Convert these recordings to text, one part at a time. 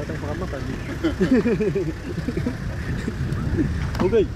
batang pakamakan. Okay.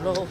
Hello.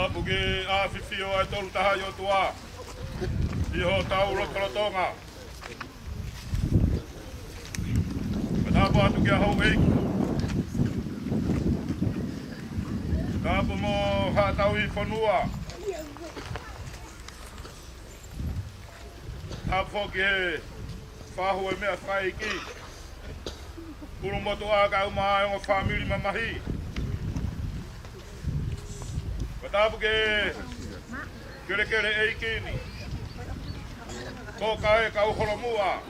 Pugi a fifio ai tolu taha yo tua. Iho tau rotorotonga. Kenapa tu kia hau eiki? Kapu mo ha tau I whanua. Hapo ki he whahu e mea whai ki. Kuru motu a ka umaha e ngā whamiri mamahi. Tapu ke kere eikini. Ko kai kau horomua.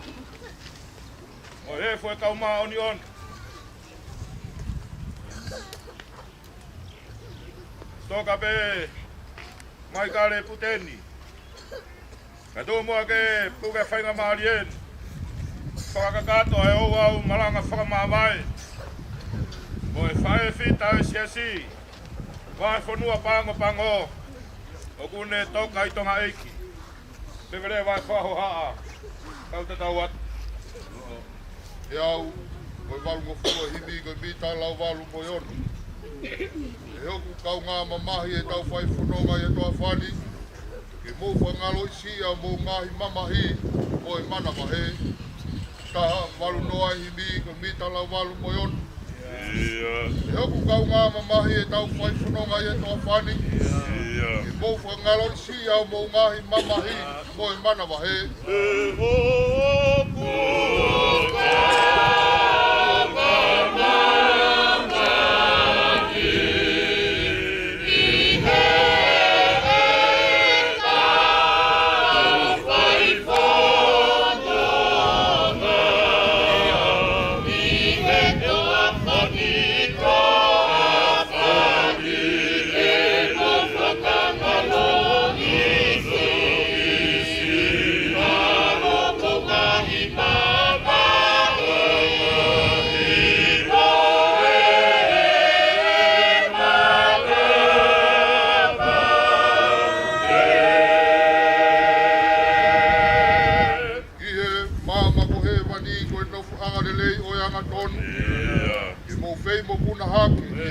O he foi kau ma oni on. Toka pe mai kare puteni. Kado mo ke puga fainga marien. Whakakato e o au maranga whakamawai. Mo e whae fita e siasi. Vai whanua pango. O kune toka I tonga eiki. Pevere vai whaho haa. Kau te tau at. E au, koi walungo fua himi, koi mita lau walungo yonu. E hoku kau ngā mamahi e tau whai whanonga I toa whani. Ki Ke mō whangalo isi a mō ngahi mamahi o e mana mahe. Taha walu noa hi mi ko mi tala walu moyon. E hoku kau ngā mamahi e tau whai whanonga i e toa whani. Ke mō whangalo isi a mō ngahi mamahi o e mana mahe.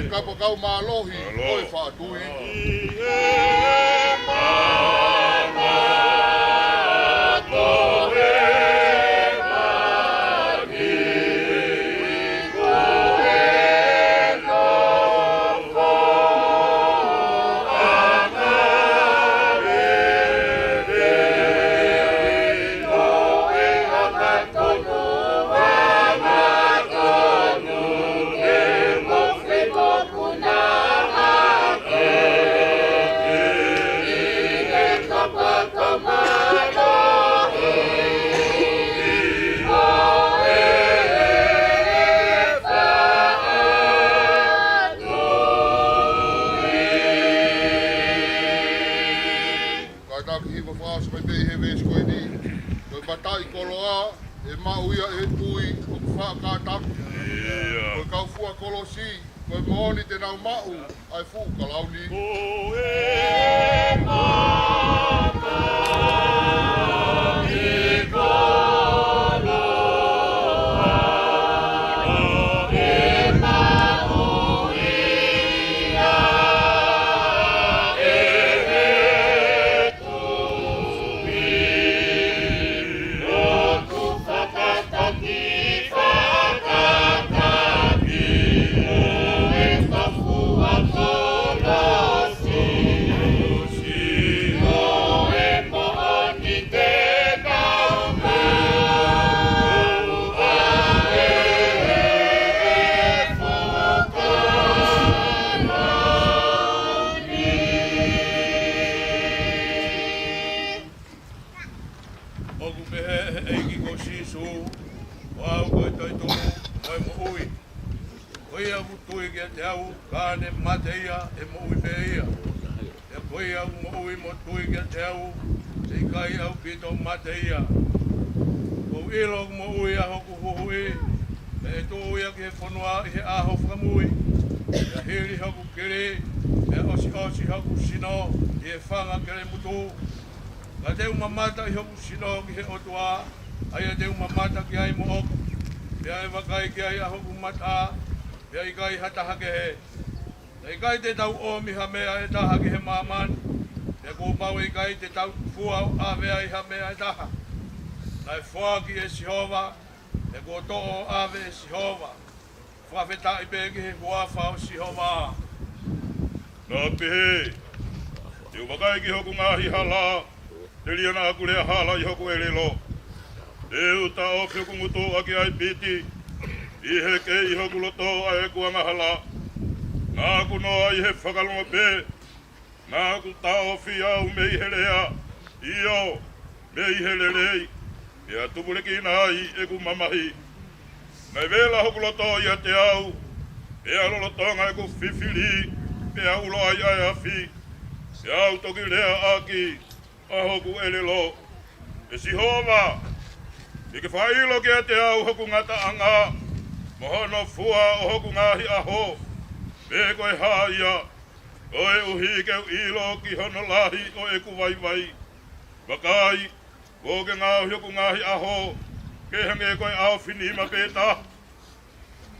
Kapakau malohi oi whaatui. Kolosi, koe mooni te nau mau, ai fu kalauni. Mateia, o ilo mo ui a hoku hohui, e tō ia ki he whanua i he aho whamui, e hiri hoku kere, e osi hoku sino, i he whanga kere mutu. Ka teu mamata i hoku sino ki he otua, ai a teu mamata ki ai mo oku, e ai wakai ki ai a hoku mata, e ai kai hataha ke he. E kai te tau omi ha mea e taha ki he mamani, e ko mau i kai te tau fuau a mea i ha mea i taha. Nai whaaki e Sihova, e ko to'o ave e Sihova. Whawheta i pēki he huawhau Sihova. Nā pehe, te umakai ki hoku ngahi hala, te liana aku lea hala i hoku elelo. Te uta o whioku nguto aki ai piti, i he ke i hoku loto a e kuanga hala. Nā ku noa i he whakalunga pē, nā ku tao whiau me i helea, io me i helelei, e a tupureki nai e ku mamahi. Nai vela hoku loto i a te au, e a lolotonga e ku whiwhiri, e a ulo ai ai awhi, e au toki lea aki, a hoku elelo. E Sihova, i ke whailo ki a te au hoku ngata anga, mohono fua o hoku ngahi aho, me koe haia, oe uhi keu ilo ki hono lahi o e ku waiwai. Wakai, o ke ngau hioku ngahi aho, ke hange koe au whinima pēta.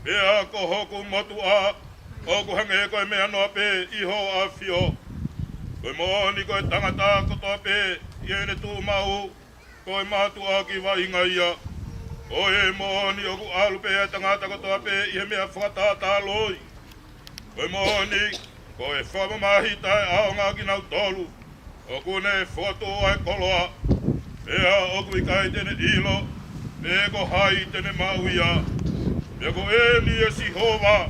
Pea ko hoku motu a, o ku hange koe mea noa pē iho a whio. Koe moni koe tangata kotoa pe, iene tū mau, koe mātu aki wa inga ia. Oe moni oku alu pe tangata kotoa pe, ie mea whakatata loi. Koe moni, koe whamamahi tai aonga ki nau tolu, oku ne whoto ai koloa, ea oku i kai tene ilo, me ko hai tene mauia, me ko e ni e si hova,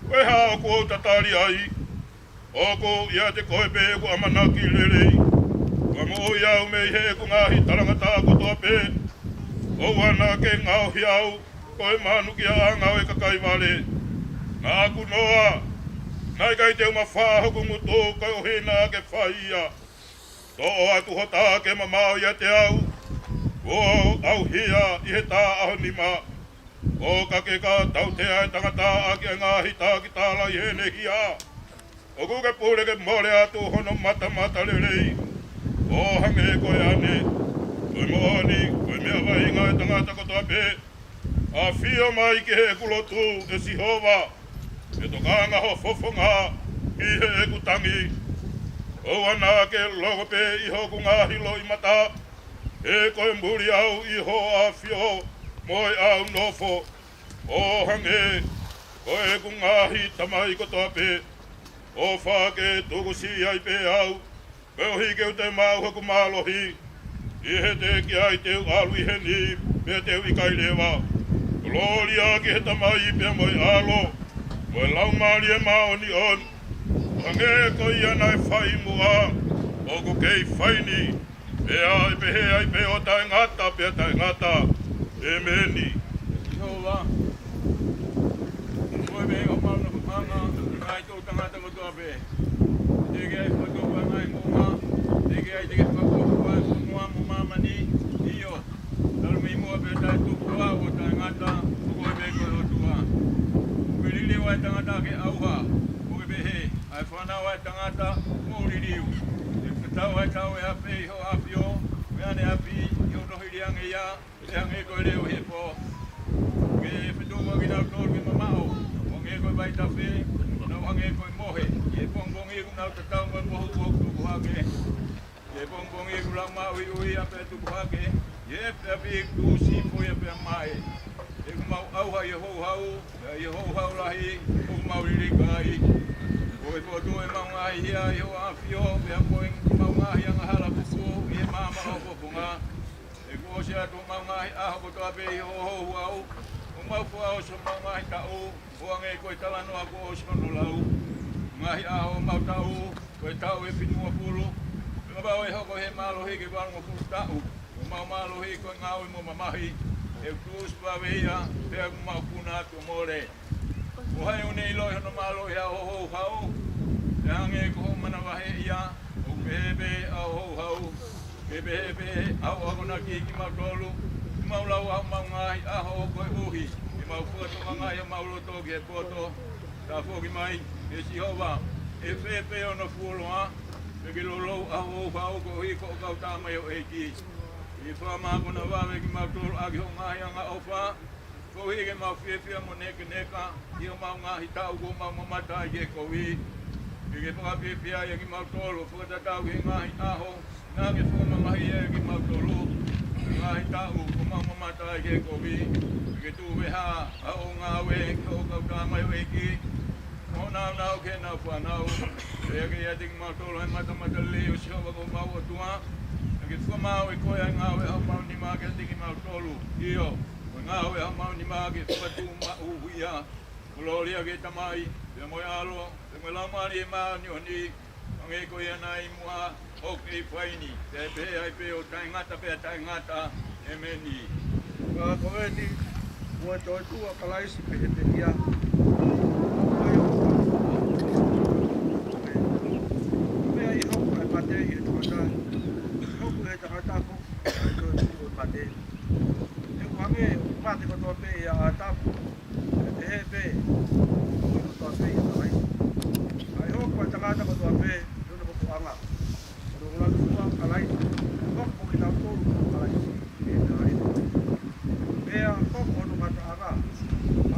koe ha oku o tatari ai, oku ia te koe pe ku amanaki lelei, kua mo iau me he ku ngahi tarangata kotoa pe, o wana ke ngau hiau, koe manu ki a ngau e kakai wale, ngā aku noa, nai kai te uma whahoku ngutu kai o hina ke whaia, to o atu hota ke mamau ia te au, o au hia i he tā aho nima, o ka ke ka tau te ai tangata a ki a ngahi tā ki tāla i hene hia, o kuke pūre ke mole atu hono mata mata lelei, o hange koe ane, koe moani, koe mea wahinga e tangata kotoa pe, a whio mai ki he kulotu e si hova, e tokanga ho fofonga ki he ekutangi, o ana ke logo pe i hoku ngahi lo i mata, e koe mburi au i ho a whio, moi au nofo, o hange, koe ku ngahi tamai kotoa pe, o whake tukusi ai pe au, peo hi keu te mau hoku malohi, i he te ki ai teu alu i he ni, pe teu i kai lewa, lori a ki he tamai pe moi alo, moi lau mali e mao ni on, hange ko i anai whai mua, o ku kei whaini, pe ai pe he ai pe o tai ngata pe tai ngata, e meni. Jehova, koe me o mauna kupanga, ngai tō tangata kotoa pe. Teke ai whakaupa ngai mua, teke ai teke whakaupa kunua mo mamani, iyo. Taru mei mua pe tai tūkua o tai ngata, koe me koe o tua. Ukelili wai tangata ke auha, koe me he, ai whanau wai tangata, mo ririu. E whatau ai tau e ape i ho apio, meane api, i o nohiri ange ia, te ange koe leo he po. Ke whetunga ki nau tōru ki mamao, o nge koe vai tawhi, nau ange koe mohe, ke pongbongi ku nau tatau mai mohu kuhoku tuku hake, ke pongbongi ku lau mau i ui ape tuku hake, ke api ku sifo i ape mai, ke ku mau auha i hou hau, i hou hau lahi, ku mau ririkai, koe potu e mau ngahi hia i ho awhio, pe apoe mau ngahi anga hala puku, i e mama o popunga, e ku ose atu mau ngahi aho kotoa pe i ho hou au, mau fua o so mau ngahi tau, o ange koe talanoa ko o sono lau. Ngahi aho mau tau, koe tau e pinua pulu. Pima bau e hoko he malohi ke warongo pulu tau. O mau malohi koe ngau i mo mamahi. E kus pawehia, pea ku mau puna atu more. O hai une iloi hono malohi a ho hou hau. E ange ko ho manawahe ia, o pehepe a ho hau. Pehepe au agona ki mau tolu. Mau lau au mau ngahi aho koe uhi, i mau fuatonga ngai a mau loto ki he poto, tā whoki mai, e si hova, e whepe o na fuoloa, me ki lolou aho hau ko hi ko kau tāmai o eiki. I whamako na wawe ki mau tolu aki ho ngahi anga ofa, ko hi ke mau whiewhia mo neka neka, i o mau ngahi tau ko mau mamata i ke ko hi. I ke whakawhiewhia i ki mau tolu, whakatatau ki ngahi aho, ngā ke whamamahi e ki mau tolu, ngahi tau ko mau mamata i ke kowi, ke tūweha a o ngā we ki o kau tāmai o eki, o nau ke nau whanau, e ke ia tiki mau tolo he matamata leo si hova ko mau o tua, e ke whamau e koe ai ngā we hau mau ni maa ke tiki mau tolo, iyo, o ngā we hau mau ni maa ke whakatu ma uhuia, uloria ke tamai, pe moe alo, pe moe laumari e maa ni o ni, ange koe anai mua, o kei whaini, te pe ai pe o tai ngata pe tai ngata, e meni. Ka koe ni, ua toi tua kalaisi pe he te kia. Koe o mea i hoku e pate i e tuatai. Hoku he takatapu, e toi tua pate. E kuhange, o pate kotoa pe i a atapu, e te he pe, o kotoa pe i a talai. Ai hoku e takata kotoa pe, tuna koku anga. Kotoa tua kalai, hoku i nau tolu kalai. Mea koko no mata aga,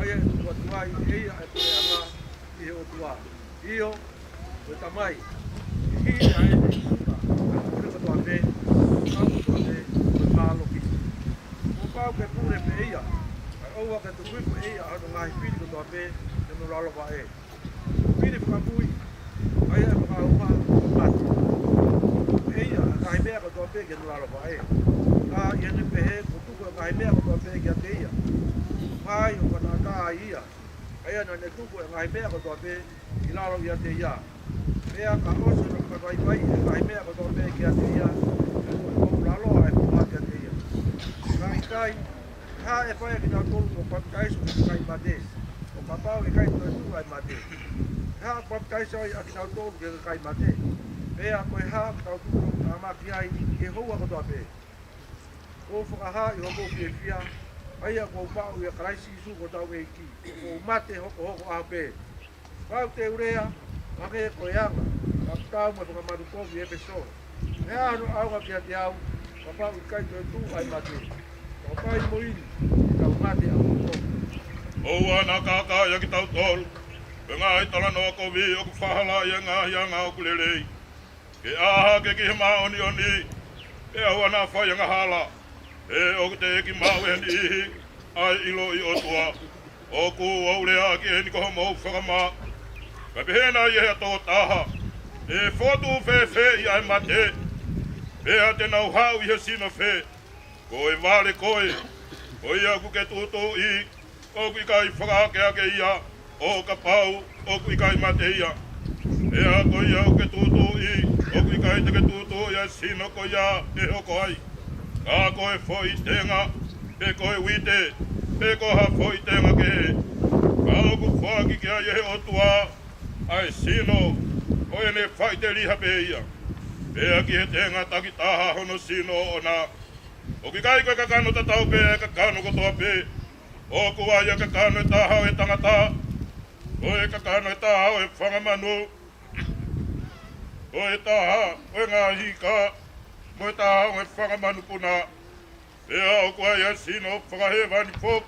ai e tua tuai e ia e pere aga i he o tua. Iyo, o tamai, ki ai pure ko tope au tope malo ki o pau ke pure pe ia o wa ke tu pe ia a do ngai pili ko tope no lalo ba e pili pa pui ai a pa o pa ia ngai me ko tope ke no lalo ba e a ia ne pe ko tu ko ngai me ko tope ke te ia mai o na ta ia ai na ne tu ko ngai me ko tope i lalo ia te ia Mea ka oso no ka vai vai e vai mea ko tope ki a te ia o lalo ai ko ma te ia kai ha e vai ki na tolu ko pa kai so kai mate o papau e kai to tu ai mate ha pa kai so ai ki na tolu ke kai mate mea ko ha ka tu na ma ki ai ke ho ko tope o fo ha i ho ko ki fia ai ko pa u e kai si su ko tau e ki o mate ho a pe pau te urea Ake ko yanga, akau mo ko maru ko vie peso. E anu au ka kia te au, papa u kai tu ai mate. O pai mo ini, ka mate au ko. O ana ka ya ki tau tol. Nga ai tala no ko vi o fahala yanga o kulele. Ke aha ke ki ma oni. E au ana fa yanga hala. E o te ki ma we ni ai ilo I o tua. O ku o le a ki ni ko mo fa ma. Ka pehena I hea tō taha, e whotu whewhe I ai mate, pēa te nau hau I he sino whe, ko e wale koe, ko ia ku ke tūtō I, o ku I kai whakaake ake ia, o ka pau, o ku I kai mate ia, pēa ko ia ku ke tūtō I, o ku I kai te ke tūtō ia sino ko ia e hoko ai, ka koe whoi tenga, pe koe wite, pe koha whoi tenga ke he, ka oku whaki ki ai e o tua, ai sino o ene whai te riha pe ia. Pea ki he tenga taki taha hono sino o nā. O ki kai koe kakano tatau pe e kakano kotoa pe. O kua ia kakano e taha o e tangata. O e kakano e taha o e whangamanu. O e taha o e ngā hika. Mo e taha o e whangamanu puna. Pea o kua ia sino whakahewani fok.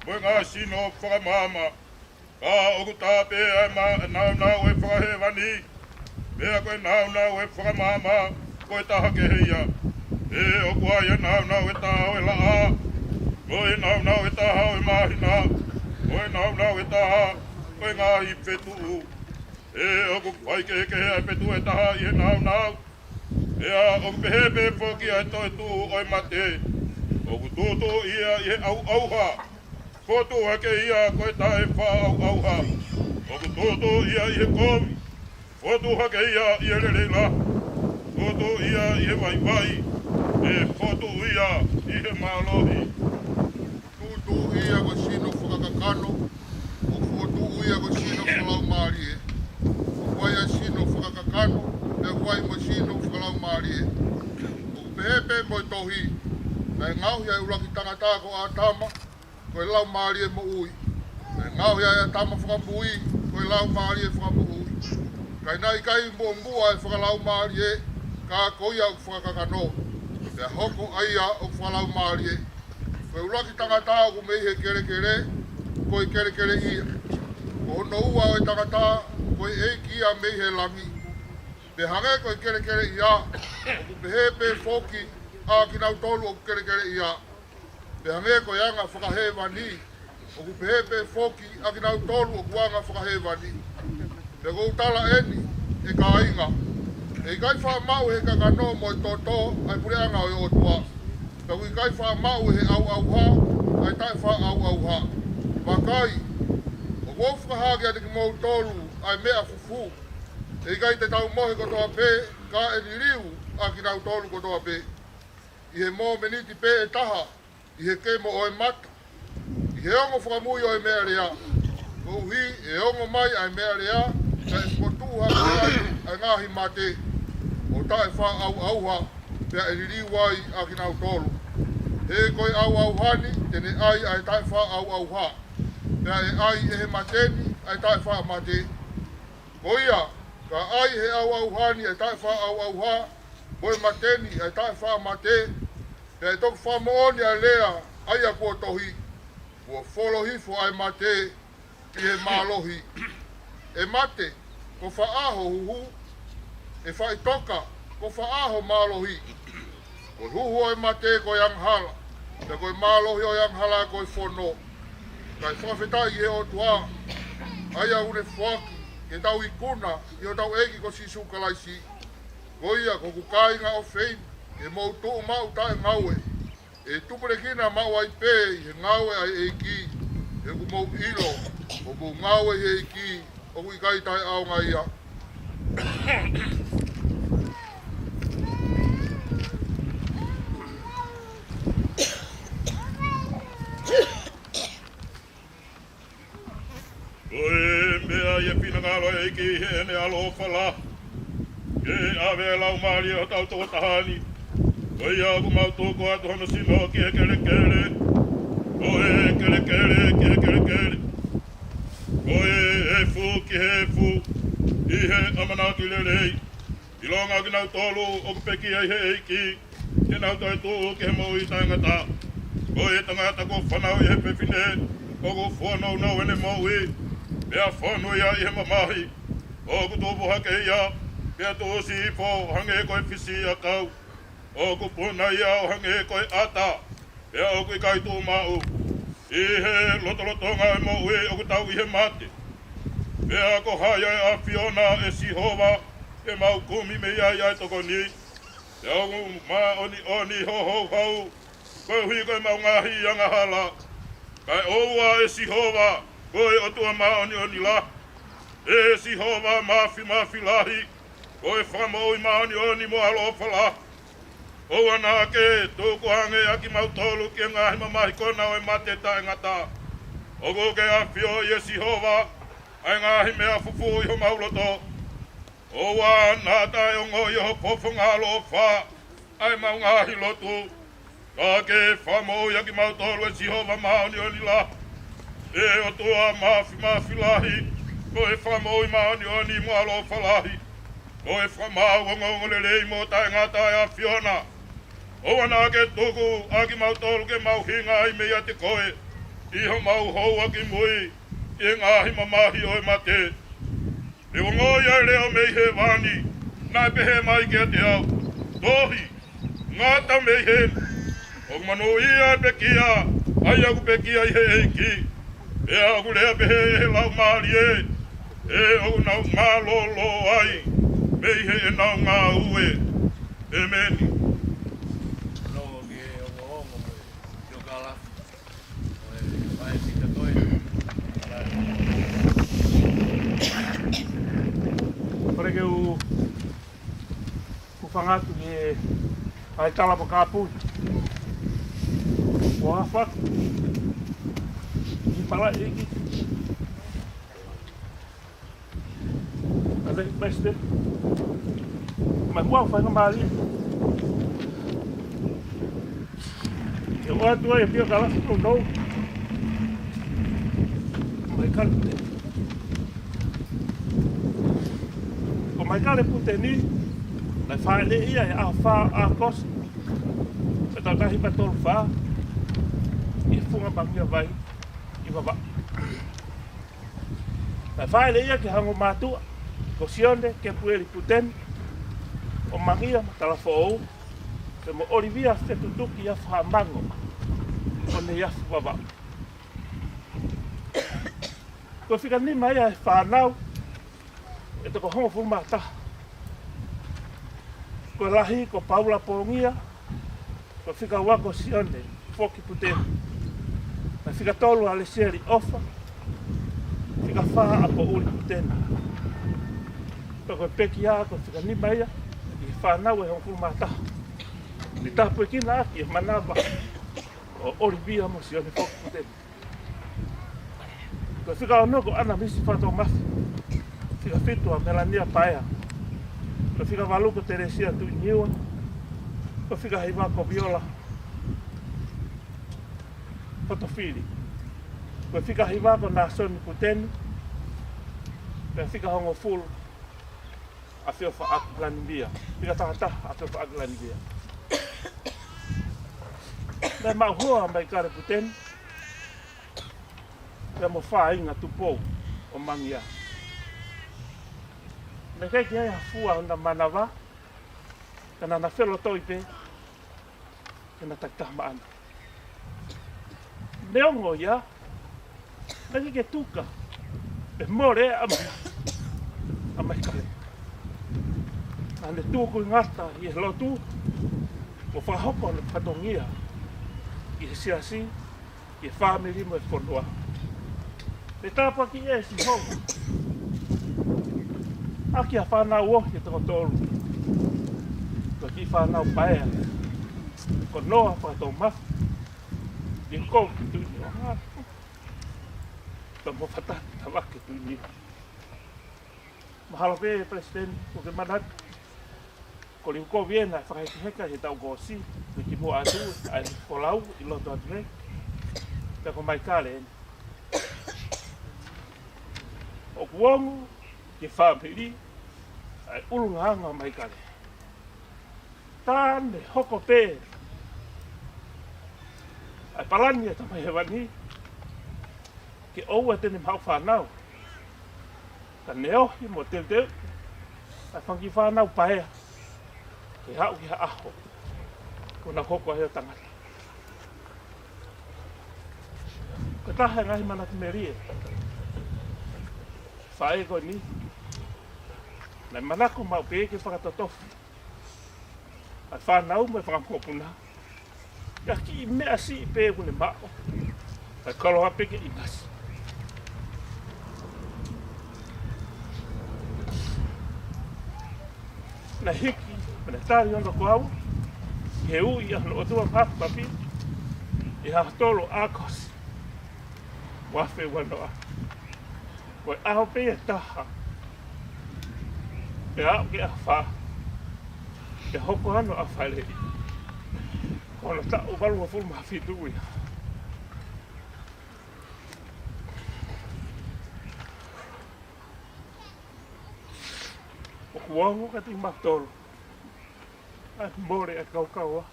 Mo e ngā sino whakamama. Ka oku tāpe ai nau e whakahewani. Mea koe nau e whakamama, koe taha ke heia. E oku ai nau e taha o e laa. Koe nau e taha o e mahina. Koe nau e taha o e ngahi petu. E oku whai ke hea petu e taha I he nau. Ea oku pehepe whoki ai toi tu o e mate. Oku tūtū ia I he auha. Foto hake ia koe tae wha au ha. Oku tōtō ia I he komi. Foto hake ia I he relela. Foto ia I he vai. E foto ia I he malohi. Tūtō ia ko sino whakakakano. O foto ia ko sino whalau maari e. O waia sino whakakakano. E wai mo sino whalau maari e. O pehepe mo I tohi. Nei ngauhi ai uraki tangata ko a tama. Koe lau maari e mo ui. E ngau hea e tama whakamui, koe lau maari e whakamui. Kai nai kai mua e whakalau maari e, ka koia o whakakakano. E hoko aia o whakalau maari e. Koe uraki tangata o mei he kere, koe kere ia. Ko hono ua o e tangata, koe eiki ia mei he langi. Pe hange koe kere ia, o ku pehepe whoki, a ki nau tolu o kere ia. Pe hange ko yanga whakahewani, o ku pehepe whoki a ki nau tolu o kuanga whakahewani. Pe kou tala eni, e ka inga. E kai wha mau he kakano mo I tōtō, ai pureanga o I otua. Pe kui kai wha mau he au ha, ai tai wha au ha. Makai, o kou whakahagi ati ki mou tolu, ai mea fufu. E kai te tau mohe kotoa pe, ka eni riu a ki nau tolu kotoa pe. I he mō meniti pe e taha, I he keimo o e mata. I he ongo whakamui o e mea rea. Ko uhi e ongo mai ai mea rea, ka e whakotuha ai ngahi mate. O tae wha au ha, pia e riri wai a ki nau tolu. He koe au hani, tene ai tae wha au ha. Pia e ai e he mateni, ai tae wha mate. Ko ia, ka ai he au hani, ai tae wha au ha. Koe mateni, ai tae wha mate. Pea e toku whamooni a lea ai a kua tohi. Kua wholohi fo ai mate I he malohi. E mate, ko whaaho huhu. e whai toka ko whaaho mālohi. Ko huho e mate ko yang hala, te koe mālohi o yang hala koe whono. Kai whawhetai e o tua, aia une whaki, ke tau i kuna, i o tau eki ko sisu kalaisi. Ko ia ko kukainga o fein, ke mou tuu mau tae ngaue. E tupere kina mau ai pei, he ngaue ai eki, e ku mou ilo, o ku ngaue he eki, o ku ikai tae au ngaia. Oe mea ia pina ngalo e ki he ne alo whala. Ke awe lau maari o tau tō tahani. Oe ia ku mau tōko atu hono sino ki he kere kere. Oe kere kere ki he kere kere. Oe e fu ki he fu. I he amana ki lerei. I longa ki nau tolu o ku peki ai he eiki. Ke nau tai tō ki he mau i tangata. Oe tangata ko whanau i he pepine. O ku whanau nau ene mau i. Mea whanau ia i he mamahi. O ku tōpu hake ia. Pea tō si po hange koe whisi a kau. O ku puna ia o hange koe ata. Pea o ku i kai tō mau. I he lotolotonga e mau e o ku tau i he mate. Pea ko haia e a Fiona e Sihova. E mau kumi me ia ia e toko ni. Pea o ku ma oni ho ho hau. Koe hui koe mau ngahi anga hala. Kai oua e Sihova. Koe o tua ma oni la. E Sihova mafi lahi. Koe whamau i maoni oni mo alo whala. Oua nā ke tōku hange aki mau tolu ki ngahi mamahi kona o e mate tae ngata. Ogo ke a whio i e Sihova. Ai ngahi mea fufu i ho mauloto. Oua nā tae ongo i ho pofu ngalo wha. Ai mau ngahi lotu. Nā ke whamau i aki mau tolu e Sihova maoni oni la. E o tua mafi lahi. Koe whamau i maoni oni mo alo whalahi. Koe whamau o ngongo le rei mo tae ngata e a Fiona. Oa nā ke tuku aki mau tolu ke mau hinga i mea te koe. Iho mau hou aki mui. I ngahi mamahi o e mate. E o ngoi ai leo mei he wani. Nai pehe mai ke te au. Tohi. Ngata mei he. O manu ia pekia. Ai aku pekia i he eiki. E aku lea pehe he lau maari e. E o nau ngā lolo ai. Mei he e nau ngā ue. E meni. Nogo ki e ongo mo i o kala. O e whae tika toi. Kore ke u whangatu me ai tala po kāpui. Wa whak. I pala eki. Alek beste. Mai mua whainga maari. E o atua e pia kala whakau nou. Mai kale. Ko mai kale pute ni. Lai whaele ia e a wha a kosi. E tau tahi patolu wha. I funga bangia vai. I waba. Lai whaele ia ke hango mātua. Ko sione ke pueri puten. O mangia matala fōu. Te mo Olivia whetutuki a whamango. O ne iafu waba. Ko whika ni mai ai whanau. E te ko hongo fumata. Ko lahi ko Paula Pongia. Ko whika wako sione. Foki puten. Na whika tolu ale seri ofa. Whika wha apo uli puten. Ko peki a ko whika ni mai ai. I whanau e hongo fumata. Ni tapu e kina aki e manaba. O Olivia mo sione foki puten. Ko whika o noko ana misi whato mafi. Whika whitua Melania Paea. Ko whika waluko Teresia tui niua. Ko whika hei wako Viola. Fotofili. Ko whika hei wako Nasoni Puteni. Ko whika hongo fulu. A whio wha aku Lanibia. Whika tahataha a whio wha aku Lanibia. Nei mauhua mai kare Puteni. Pea mo wha inga tupou o mangia. Me kai ki ai hafua ona manawa. Kana na whelo toi pe. Kana takta maana. Neongo ia. Naki ke tuka. Pe more ama kale. Ane tuku ngata i lotu. Mo whahoko na whatongia. I he siasi. I family mo e whonua. Me tāpa ki e si honga. Aki a whanau o ki toko tolu. Ko ki whanau paea. Ko noa whakatou mafu. I kou ki tui o ngā. Ta mo whataki ta wake tui ni. Mahalo pe president o ke manat. Ko li uko viena whakaiti heka he tau gosi. Ko ki mo atu ai kolau i loto atu ne. Ta ko mai kale eni. O kuongu ki whāpiri ai urunganga mai kare. Tāne hoko pē. Ai palani e tamai he wani. Ki oua tene mau whanau. Ka neohi mo teu. Ai whangi whanau paea. Ki hau ki ha aho. Kona hoko heo tangata. Ka taha ngahi mana te merie. Whae ko ni. Nai manako mau pe ke whakatotofu. Ai whanau me whakamopuna. Ia ki I mea si I pe kune mao. Ai kaloha peke I nasi. Na hiki, mene tari onda ko au. He ui ahno otua papi. I ha tolo akos. Wafe wanoa. Wai aho pe e taha. E au ke a wha. E hoko ano a whale. Kono ta o walu a fulu mafi tui. O kuongo ka ti matoro. Ai more a kaukaua.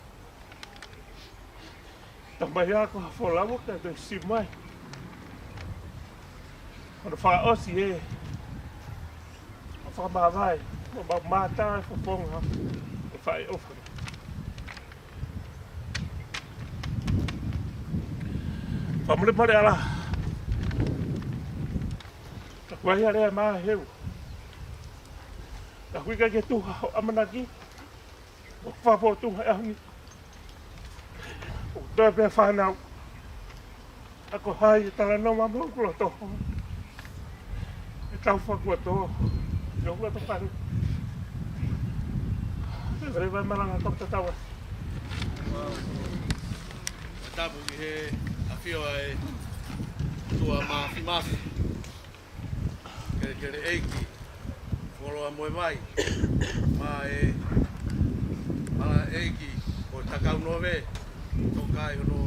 Tamai ako ha folawo ka te si mai. Ono wha osi e. O wha mawai. O ma mata e whaponga. O wha e ofa. Wha mure pare ala. Ka kuahi area maa heu. Ka huika ke tuha o amanaki. O whapo tuha e ahi. O toi pia whanau. Ako hai tala noma mo kula toho. Tau whakua tō. Nō kua tō wharu. Rei vai maranga tō tatawa. Tapu ki he awhio e tua mafi. Kere eiki. Wholoa moe mai. Ma e ala eiki o takau nowe. Tō kai hono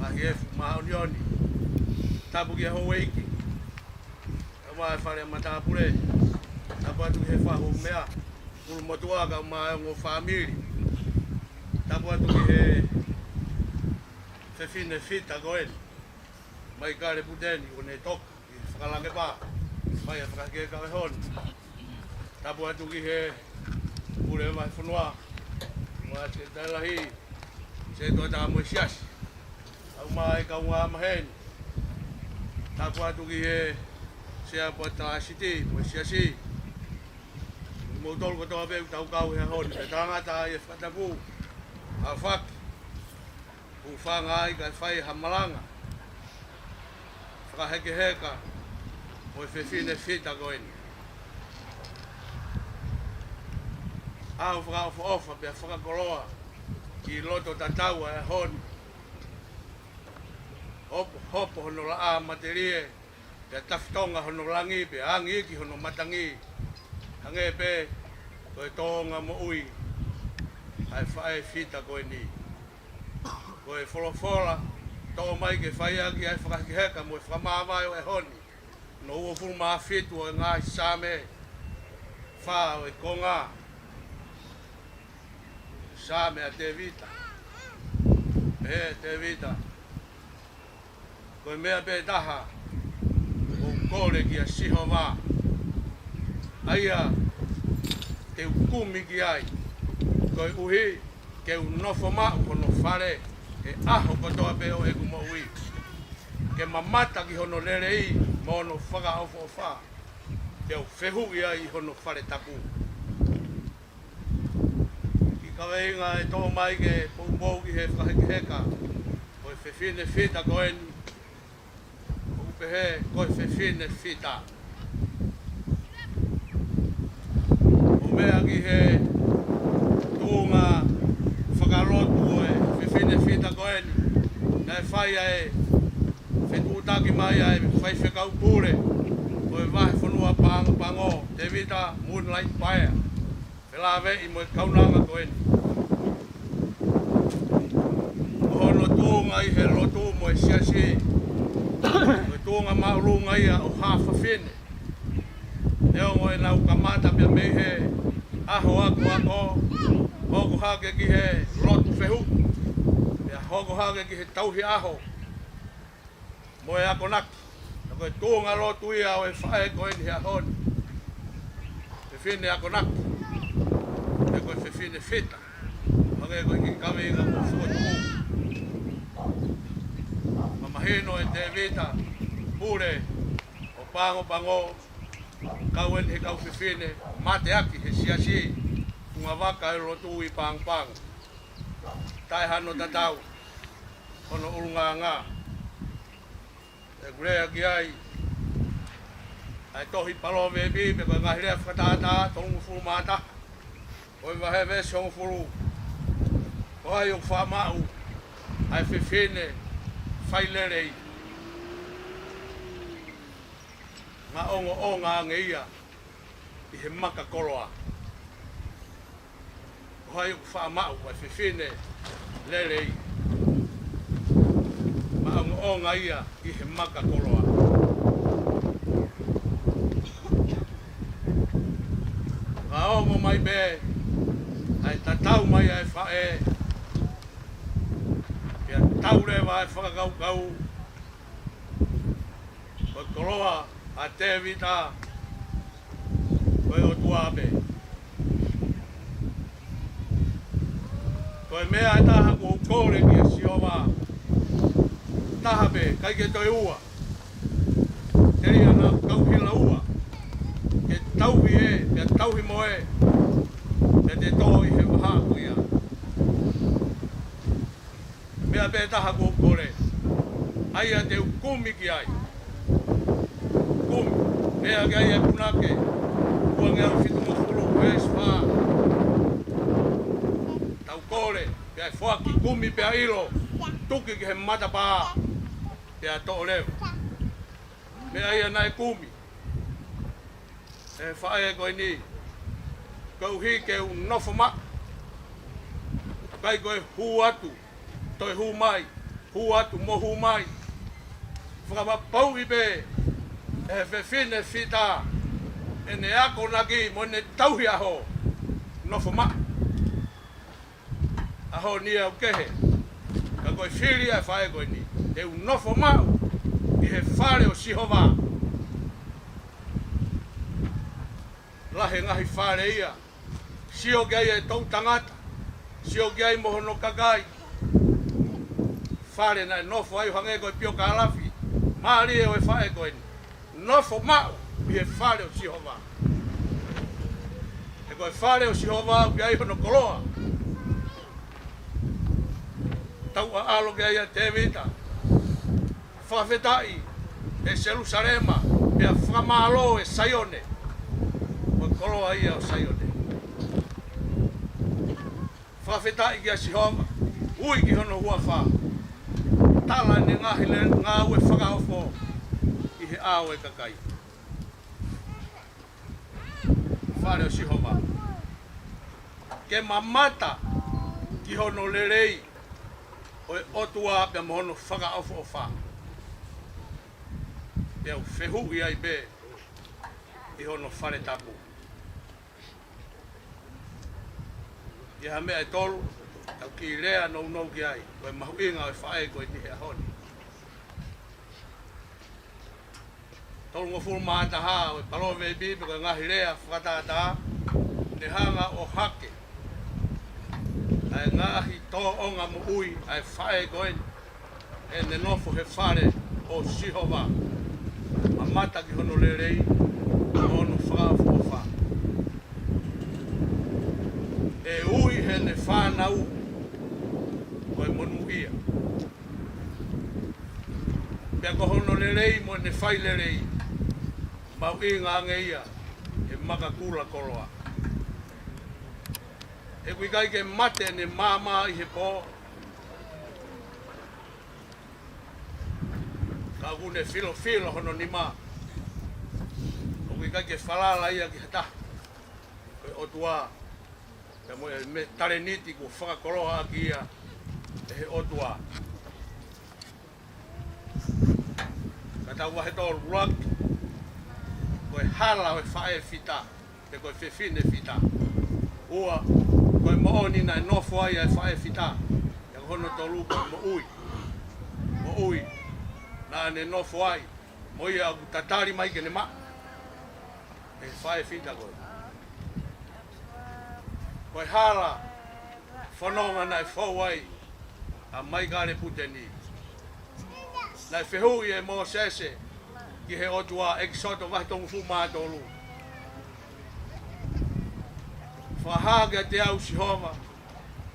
ahi efu maonioni. Tapu ki he ho eiki. Mai whare matapure. Tapu atu he whahu mea. Ulu motuaga mai o whamiri. Tapu atu ki he whewhine whita goen. Mai kare puteni o ne toku. I whakalake pā. Mai a whakake kawe honi. Tapu atu ki he ure mai whanua. Mai te tailahi. Se toa tā mo siasi. Au mai ka unga maheni. Tapu atu ki he sea po tāsiti, mo siasi. Mo tolu ko toa peu tau kau he honi. E tangata e whatapu. A whaki. U whanga ai kai whai hamalanga. Whakaheke heka. Mo e whewhine whita koeni. Au whakao whaofa pia whakakoloa. Ki loto tataua e honi. Hopo hono la a materie. Te taftonga hono langi pe angi ki hono matangi. Hange pe koe tonga mo ui. Ai whae whita koe ni. Koe wholofola. Tō mai ke whae aki ai whakaheka mo e whamawai o e honi. No ua fulu maa whitu o ngā same. Wha o e konga. Same a te vita. He te vita. Koe mea pe taha. O kore ki a siho wā. aia te ukumi ki ai koe uhi ke unofo ma'u kono whare e aho kotoa peo e kumo ui ke mamata ki hono lere i mo no whaka ofo o wha te au whehu ia i hono whare tapu ki kaweinga e tō mai ke pou ki he whaheke heka koe whewhine whita koeni upehe koe whewhine whita o mea ki he tūnga whakalotu e whewhine whita koeni nei whai e whetūtaki mai e whai whekau pūre koe wahe whanua pango te vita Moonlight Fire whelawe i moe kaunanga koeni hono tūnga i he lotu moe siasi moe tūnga maurunga ia o hafa whine eo moe nau kamata pia mei he aho ako hoko hake ki he lotu whehu pia hoko hake ki he tauhi aho moe ako naki na koe tūnga lotu ia o e whae koeni hea honi whine ako naki e koe whine whita hake koe ki kawe inga mo whuatu Mamahino e te vita pure o pango kauen he kau whiwhine mate aki he siasi kunga waka e rotu i pang tai hano tatau ono urunga ngā e gurea ki ai ai tohi palo bebi me koe ngahirea whakatata tongu furu mata koe wahe vesi hongu furu koe o whamau ai whiwhine whailerei ngā ongo o ngā ngeia i he maka koroa kohai uku whaamau ai whiwhine lerei ngā ongo o ngā ia i he maka koroa ngā ongo mai be ai tatau mai ai whae Pia taure vai whakakau koe koroa a te vita koe o tuape koe mea e taha kua kore ki a siova taha pe kai ke toi ua teri ana kauhila ua ke tauhi e pia tauhi moe pe te toho i he waha kuia mea pe taha kua kore aia te ukumi ki ai ukumi mea ki ai e punake kua ngea whitu mo furu wes wha tau kore pe ai whaki kumi pe ilo tuki ki he matapa pe a to leo mea ia nai kumi e whae koe ni kau hi ke un nofo ma kai koe hu atu toi hu mai, hu atu mo hu mai. Whakama pau i be, e whiwhine whita, e ne ako naki mo ne tauhi aho, nofo ma. Aho ni au kehe, ka koe whiri ai whae koe ni, e un nofo mau, i he whare o Sihova. Lahe ngahi whare ia, sio gai e tau tangata, sio gai mohono kakai, whare nai nofo ai hange koe pio ka alafi, maari e oe whae koe ni, nofo mau, i he whare o Sihova. E koe whare o Sihova au ki ai hono koloa, tau a alo ki ai a te vita, whawhetai, e Jerusalema, e a whamalo e Saione, koe koloa ia o Saione. Whawhetai ki a Sihova, ui ki hono hua wha, tala ne ngahile ngā ue whakaofo, i he āo e kakai. Whare o Sihova. Ke mamata ki hono lerei, oe otua pia mohono whakaofo o wha. Te au whehu i ai be, i hono whare tapu. I ha mea e tolu, tau ki rea nou ki ai, koe mahu inga o whae koe ni hea honi. Tolu ngofuru maata ha o palo ve bi ko ngahi lea whakatata ne hanga o hake. Ai ngahi tō onga mo ui ai whae goen e ne nofo he whare o Sihova. Ma mata ki hono lerei ono whaafuofa. E ui he ne whanau o e monu ia. Pea ko hono lerei mo ne whai lerei. Mau inga ngeia e maka kula koloa. E kui kai ke mate ne mama i he po. Ka kune filo hono ni ma. O kui kai ke whalala ia ki hata. Koe otua. Ka mo e me tare niti ku whakakoloa ki ia. E he otua. Ka tau wahe tō ruaki. Koe hala o e whae fita. Te koe whiwhine fita. Ua. Koe mooni nai nofo ai ai whae fita. Ia hono tō luka mo ui. Mo ui. Nā ne nofo ai. Mo ia aku tatari mai ke ne ma. E whae fita koe. Koe hala. Whanonga nai whau ai. A mai kare puteni. Nai whehui e mō sese. Ki he otua eksoto wahi tongu fu mātolu. Whahaga te au Sihova,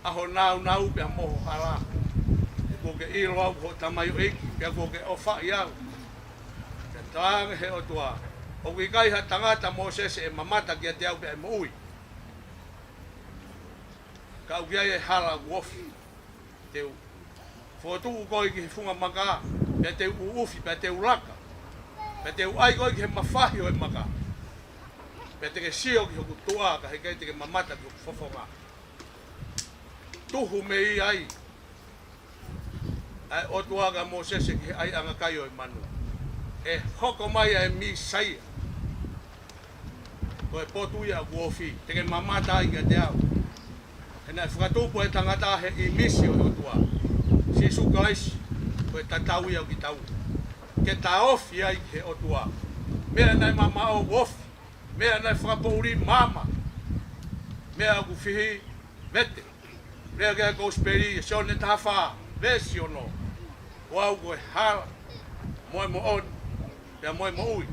aho nau pia moho hala. E koke ilo au ho tamayo eki, pia koke o whai au. Te tānga he otua, o kui kai ha tangata Mosese e mamata ki a te au pia e moui. Ka au kia e hala uofi, te u. Whotu koi ki he funga maka, pia te u ufi, pia te u laka. Pea te uai koi ki he mawhahi o e maka. Pea te ke sio ki hoku tua ka he kei te ke mamata ki hoku fofonga. Tuhu me i ai. Ai o tuaga Mosese ki he ai anga kai o e manu. E hoko mai a e mi saia. Ko e potu ia kuofi. Te ke mamata ai ki te au. E nai whakatupu e tangata he i misi o tua. Sisu kaisi. Ko e tatau ia ki tau. Ke ta ofi ai he otua. Mea nai mama o ofi. Mea nai whakapouri mama. Mea aku whihi vete. Mea kia kousperi e sione tawha. Vesi ono. O au koe hala. Moe mo on. Pea moe mo ui.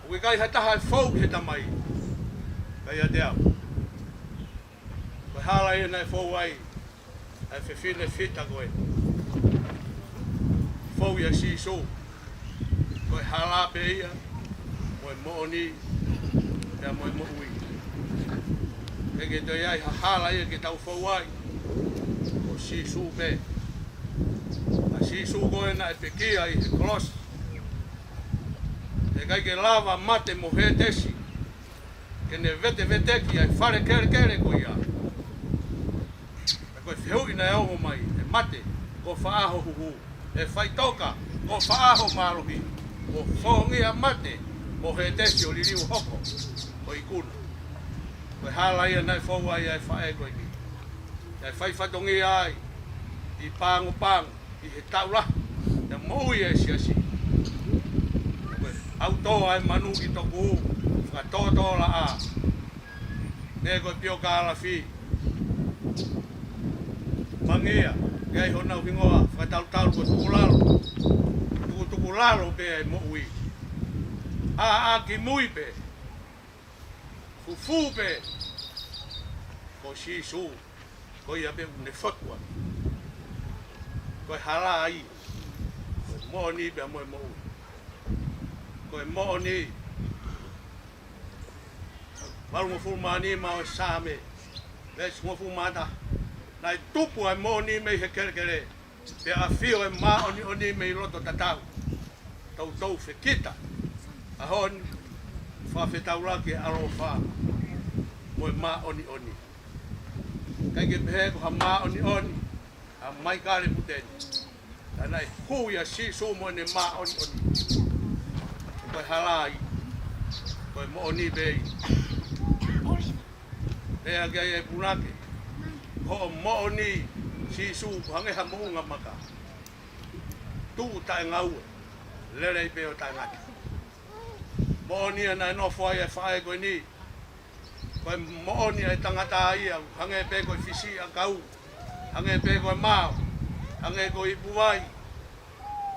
O ke kai hataha e fau he tamai. Kai a te au. Koe hala e nai fau ai. Ai whiwhine fita koe. Fau ia si so. Koe hala pe ia, moe mooni, pia moe mo ui. E ke toi ai hala ia ke tau whau ai, o sisu pe. A sisu koe na e peki ai he kolos. E kai ke lava mate mo he tesi, ke ne vete ki ai whare kere ko ia. E koe whihui na e oho mai, e mate, ko whaaho huhu, e whaitoka, ko whaaho maruhi. O whongia mate, mo he tesi o liriu hoko, o i kuna. Koe hala ia nai whau ai ai whae koe ni. Ai whai whatongi ai, i pango, i he taula, e moui e siasi. Koe autoa ai manu ki toku u, whakatotola a. Ne koe pio ka ala whi. Mangia, gai honau hingoa, whakatautau koe tukulalo. Tuku lalo pe ai mo ui. A ki mui pe. Fufu pe. Ko sisu. Ko ia pe une fotua. Ko hala ai. Ko mo ni pe mo mo ui. Ko mo ni. Walu mo fulmani ma o same. Ves mo fulmata. Nai tupu ai mo ni me he kere. Pe a fio e ma oni me loto tatau. Tau whekita. Ahon, whawhetau ke alo wha. Moe ma oni. Kai ke pehe ko ha ma oni. A mai kare puteni. Tanai hui a sisu mo ne ma oni. Koe halai. Koe mo oni bei. Rea kia e punake. Ho mo oni sisu hange ha mounga maka. Tu tae ngaue. Lere i peo tae ngati. Mo'onia na no foi e fai ko ni. Ko mo'onia e tangata ia hange pe ko fisi a kau. Hange pe ko mau. Hange ko ipuai.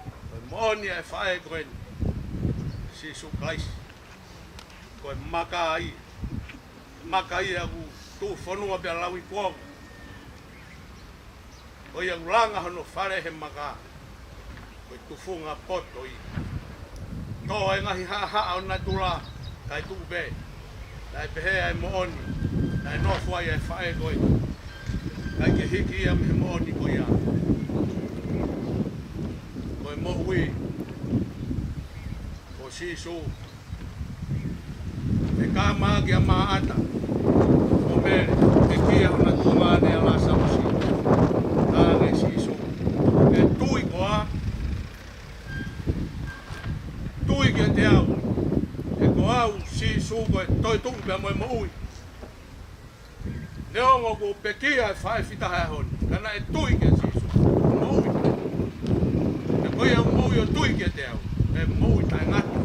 Ko mo'onia e fai ko ni. Si su Christ. Ko makai. Makai aku tu fonua pe lawi ko. Ko ia ulanga hono fare he maka. Ko tu funga poto i. Ko e ngahi ha ona tula kai tu be. Dai pehe ai mooni. Dai no foi e fae ko. Kai ke hiki am he mooni ko ia. Ko mo wi. Ko si so. E ka ma ki ama ata. Ko me ke kia ona tula ne ala sa si. Ane si so. E tui ko a. Tui ke te au. E ko au si su ko toi tu pe mo ui. Ne ongo ko pekia e fai fita ha hon. Kana e tui ke si su. Mo ui. E ko ia mo ui o tui ke te au. E mo ui tai ngati.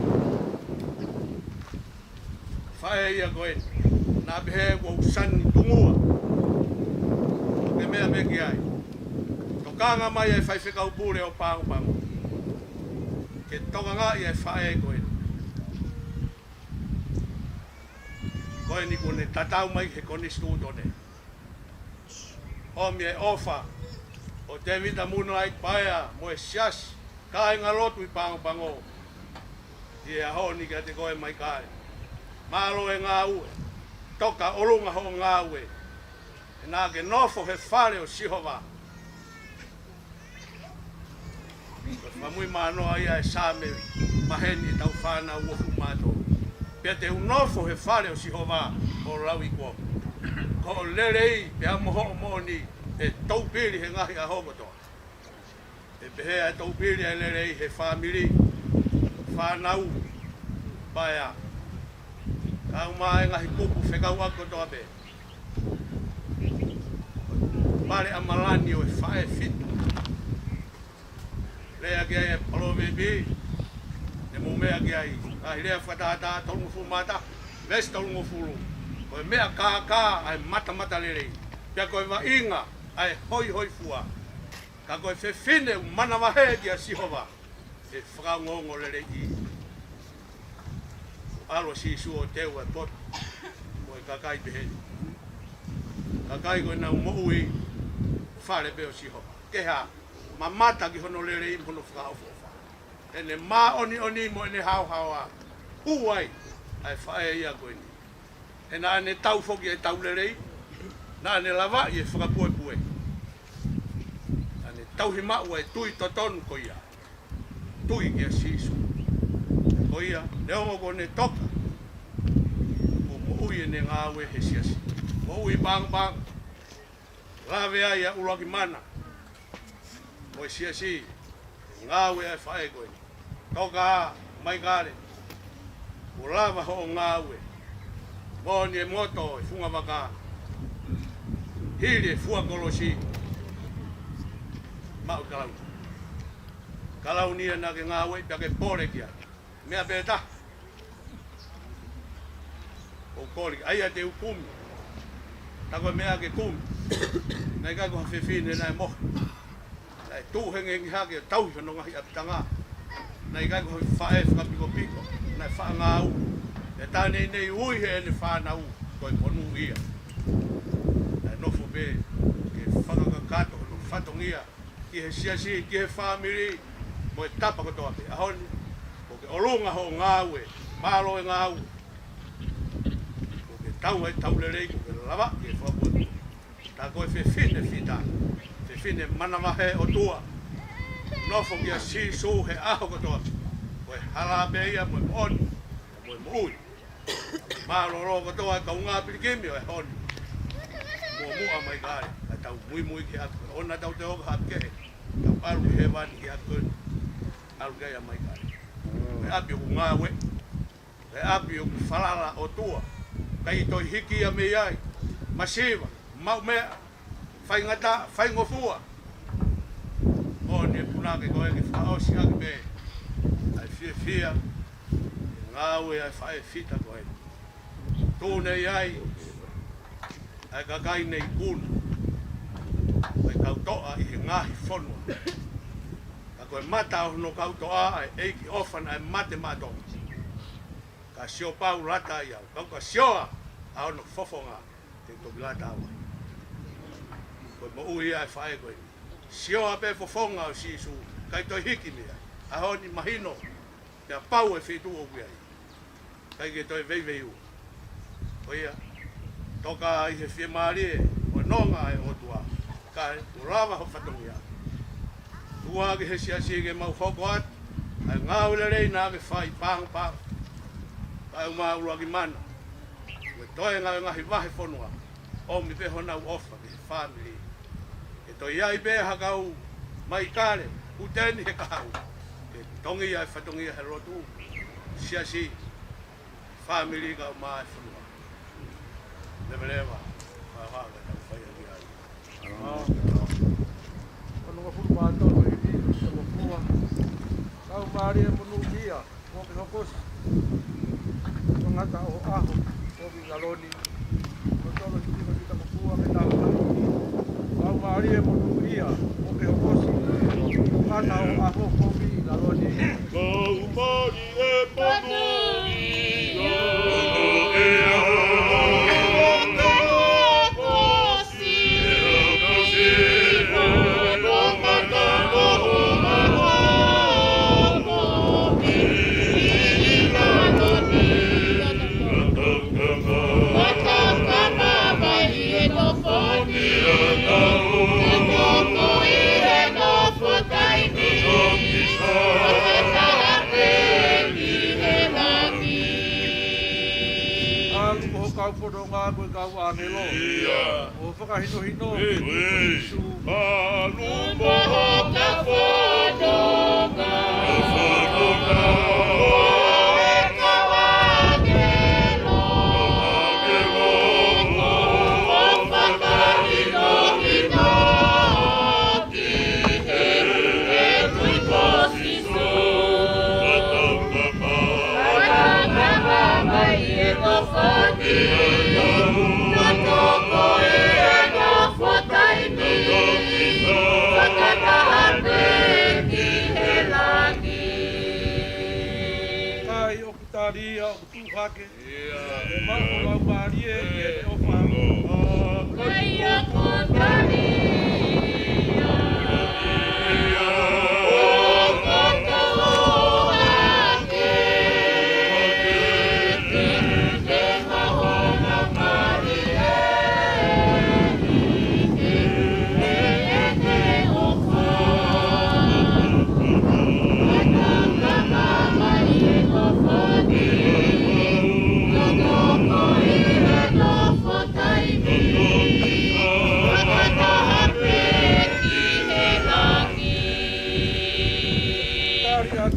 Fai ia ko e. Na behe ko usani tungua. Ke mea me ki ai. Tokanga mai e fai whika upure o pangu. Ke toka ngā i e whae koe. Koe ni kone tatau mai he kone stūtone. O mi e ofa. O te vita muna ai paea mo e sias. Ka e ngā lotu i pango. I e aho ni ka te koe mai kae. Malo e ngā ue. Toka olunga ho ngā ue. E nā ke nofo he whare o Sihova. Mamui manoa ia e same maheni tau whana uofu mato. Pea te unofo he whare o Sihova o lawi kua. Ko o lerei pea moho moni e taupiri he ngahi a hokotoa. E pehea e taupiri e lerei he whamiri, whanau, paea. Kau maa e ngahi kupu whekau akotoa pe. Pare amalani o e whae fitu. Lea kia e palo bebi, e mo mea kia i. Ahi lea whatata, tolungu fumata, vesi tolungu fulu. Koe mea kā, ai mata lerei. Pea koe wa inga, ai hoi fua. Ka koe whewhine mana wahe kia Sihova. E whakangongo lerei i. Alo si su o teu e pot. Koe kakai peheni. Kakai koe nau mo ui, whare peo Sihova. Keha. Mamata ki hono lerei hono whakaofofa. Ene mā oni mo ene hau. Huai ai whae ia koe ni. E nā ane tau foki e tau lerei. Nā ane lava i e whakapue. Ane tau himau e tui totonu ko ia. Tui kia sisu. Ko ia, ne ongo ko ne toka. Ko mo ui e ne ngā ue he siasi. Mo ui bang. Lawe ai a ulaki mana. Moi si ngā ue e whae koe. Toka mai kare. O lava ho ngā ue. Moni e moto e funga waka. Hiri e fua kolosi. Mau kalau. Kalau nia na ke ngā ue pia ke pore kia. Mea peta. O kori. Aia te ukumi. Tako mea ke kumi. Nai kako hawhiwhine nai moha. Tu henge ngi hake tau hono ngahi apitanga. Nei kai ko fae piko. Nei fa ngau. E tane nei ui he ne fa nau ko ponu ia. Nei no fo be ke whanga kato no fatongia ki he siasi ki he family mo e tapa ko toa pe. Ahoni ko ke olunga ho ngau e malo e ngau. Ko ke tau lerei ko ke lava ki e whapu. Ta ko e fine fita. Fine mana mahe o tua. Nofo kia si su he aho kotoa. Koe hala beia mo oni. Mo ui. Maro kotoa ka unga pirikimi o e honi. Mo mua mai kare. A tau mui ki aku. Ona tau te oka hapkehe. Tau alu he wani ki aku. Alu kea mai kare. Koe api o ngā we. Koe api o whalala o tua. Kai toi hiki a me iai. Masiva. Mau mea. Whai ngata, whai ngofua. O ne punake koe ke whaosi ake me. Ai fia. ngau e ai whae fita koe. Tūnei ai, ai kakai nei kuna. Ai kautoa i he ngahi whonua. Ka koe mata o no kautoa ai eiki ofan ai mate matonga. Ka sio pau lata i au. Kau ka sioa a ono fofonga te toki lata au. Koe mo ui ai whae koe. Sioa pe fofonga o sisu. Kai toi hiki mea. A honi mahino. Te pau e whitu o kui ai. Kai ke toi vei u. Oia. Toka i he whie maarie. O nonga e otua. Kai urawa ho whatongi a. Tua ke he siasi ke mau hoko at. Ai ngāule rei nā ke whai pāng. Kai uma ua ki mana. Ue toi ngahi wahe whonua. O mi pe hona u ofa ke he family. E toi iai pe hakau mai kare. Uteni he kahau. Ke tongi ai whatongi he rotu. Siasi. Family ka uma e whonua. Lewa. Whahaka tau whaia ki ai. Anunga furu mātou e hiti, te mokua. Kau maari e munu kia, mōki hokosi. Ngata o aho, mōki galoni. Mōtolo hiti ko kita mokua me tau mai. Kau maari e munu kia, mōki hokosi. Ngata o aho, mōki galoni. Kau maari e munu kau podo ngā koe kau ānelo. O whakahino hino. Alu moho ka podo ngā. Taria o tuhake. E mako lau marie e o whango. Kai a kotaria.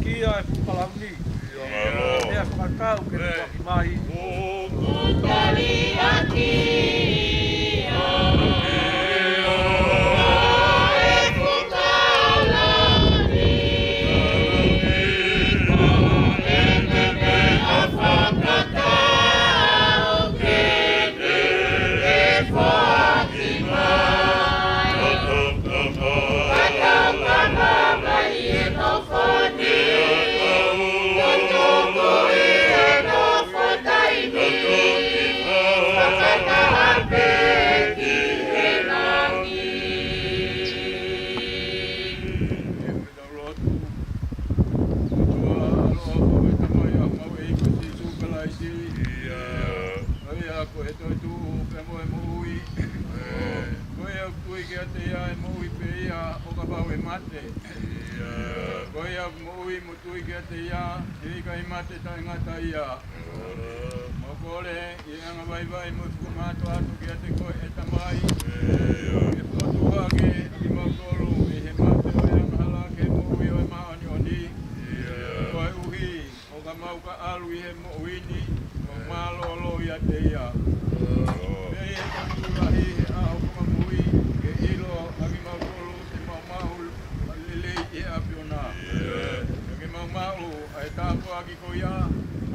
Kia e Pukalangi. Mea whakatau ke waki mai. Kutari aki. Koia mui mutui kia te ia, hika i mate tai ngata ia. Mokore, i anga vai mutu mātua atu kia te koe e tamai. E potua ke i mokoro, i he mate o anga hala ke mui o e maoni oni. Koe uhi, o ka mauka alu i he moini, o malolo ia te ia. Pei e kantulahi he ao kuma mui, ke ilo agi mokoro te maumahul, lelei e apiona. Mau ai tāpua ki ko ia,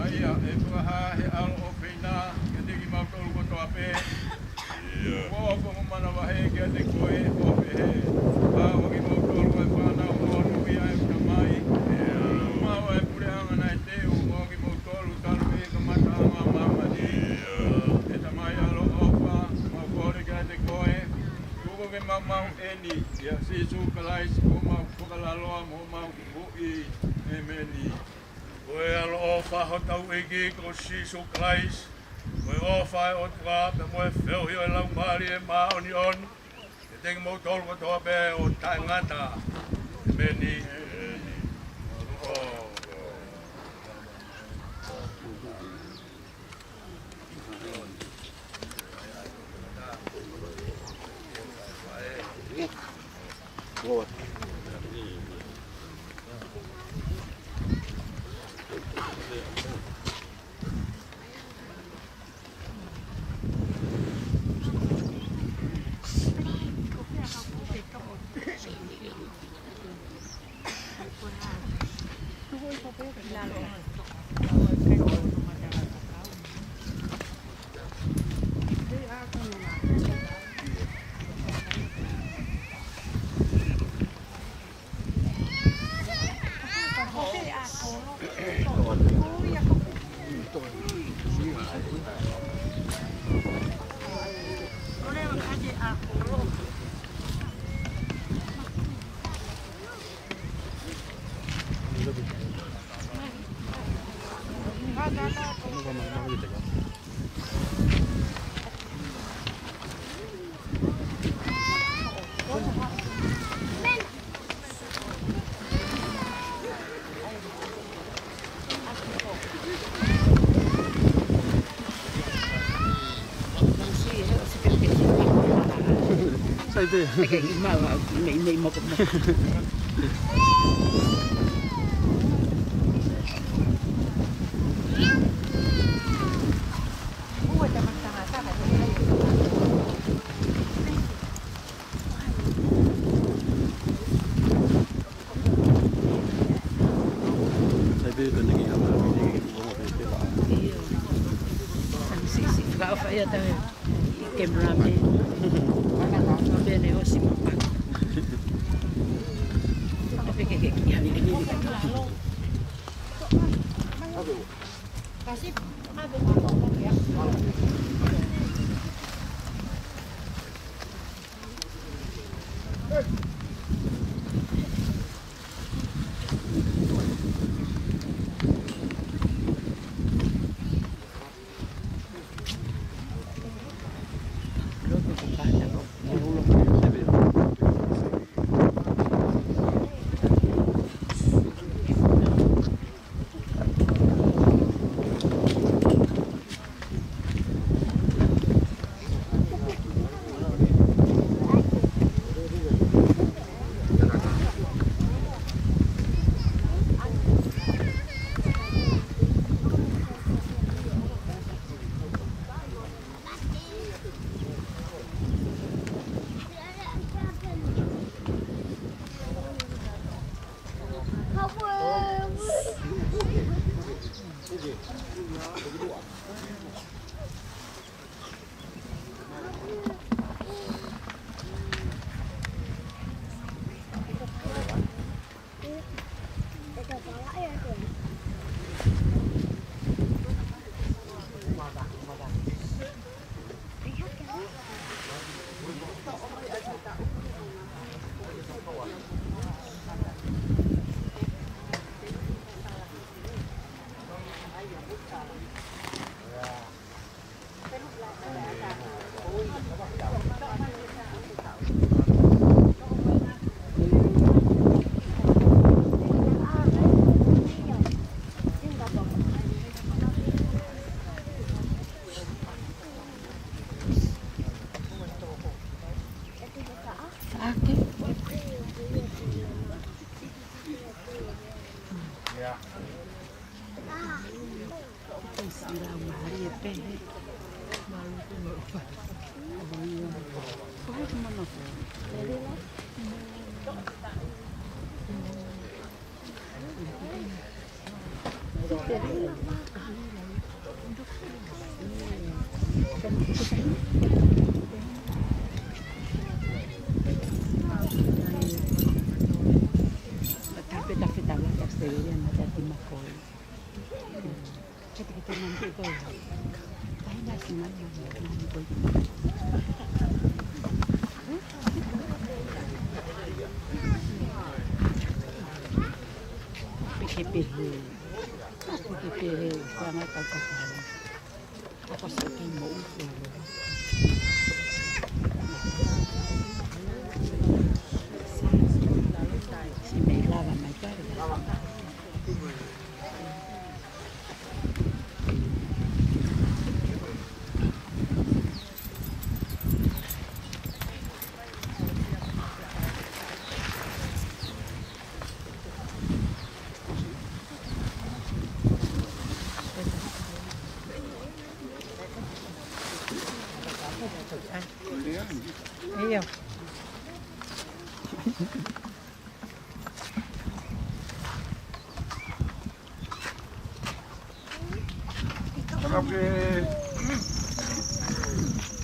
Aia, e puaha he alo o whina, ke teki mautolu koto ape. Koa ko mana wahe ke te koe o he. Waki mautolu e whana o monu ia e kamai. Mau e pureanga nai te u waki mautolu talu e ka mata ama mama ni. E tamai alo opa, mau kore ke te koe. Tuko ke mau eni, ia si su kalais ko mau pukalaloa mo mau hui e meni. Koe alo ofa ho tau egi ko Sisu Christ. Koe ofa e o tua pe moe whiohio e lau mari e maoni oni. E tengi mou tolu katoa pe o taingata. Meni. Sai be. Cái mà mày một Sai be ben lagi apa ni mau be ba. si kau fai até cameraman. Va bene così ma pa. Perché che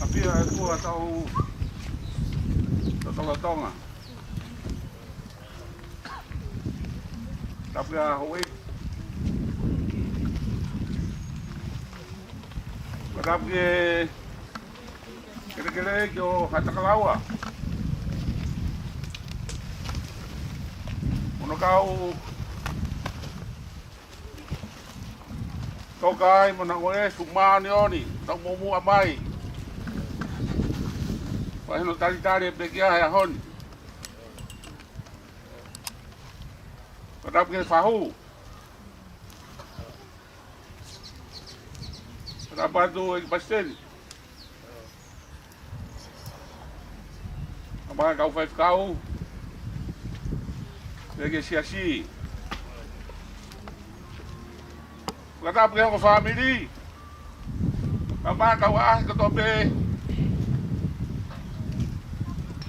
Apia e kua tau Totolatonga. Tapia hoi. Tapia kere-kere ki o Hatakalaua. Ono kau toka ai mo na ngoe sumani oni, tau momu amai. Pai no tari e pekia e honi. Kadap ke fahu. Kadap atu e pastel. Amai kau fai kau. Lege siasi. Kadap ke ko family. Amai kau ke tope.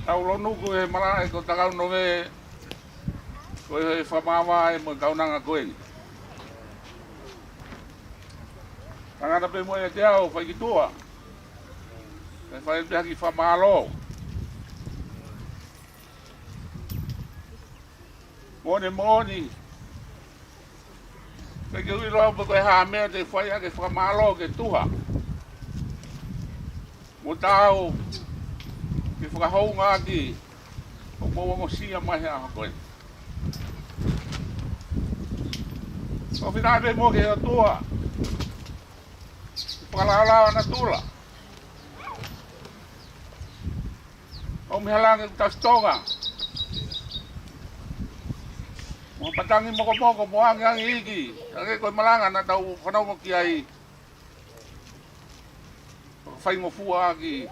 Tau lonu ko e mara ko takau no me ko e famama e mo kaunanga ko ni. Tangana pe mo e te au fai ki tua. E fai te ki famalo. Moni. Pe ke ui lo ko e ha me te fai ke famalo ke tua. Mo tau ke whakahounga ki o mōwango sia mai hea koe. O whinawe mō ke atua, whakalalawa na tūla. O mihalangi tastonga. Mō patangi moko mō angi iki, ake koe malanga na tau whanau ki ai. Whaingo fua ki.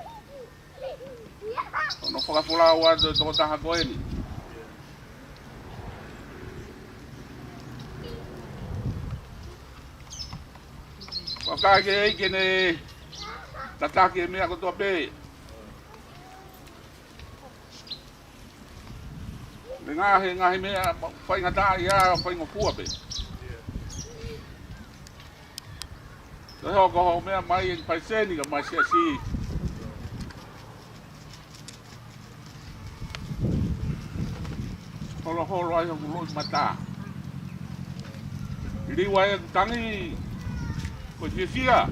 No whakapula ua do toko taha koe ni. Whakake eike ne tatake mea kotoa pē. Me ngahi mea whaingata ia whaingo pua pē. Te hoko mea mai en paiseni ka mai siasi. Holo ai o lo mata. Liwa e tangi ko fia.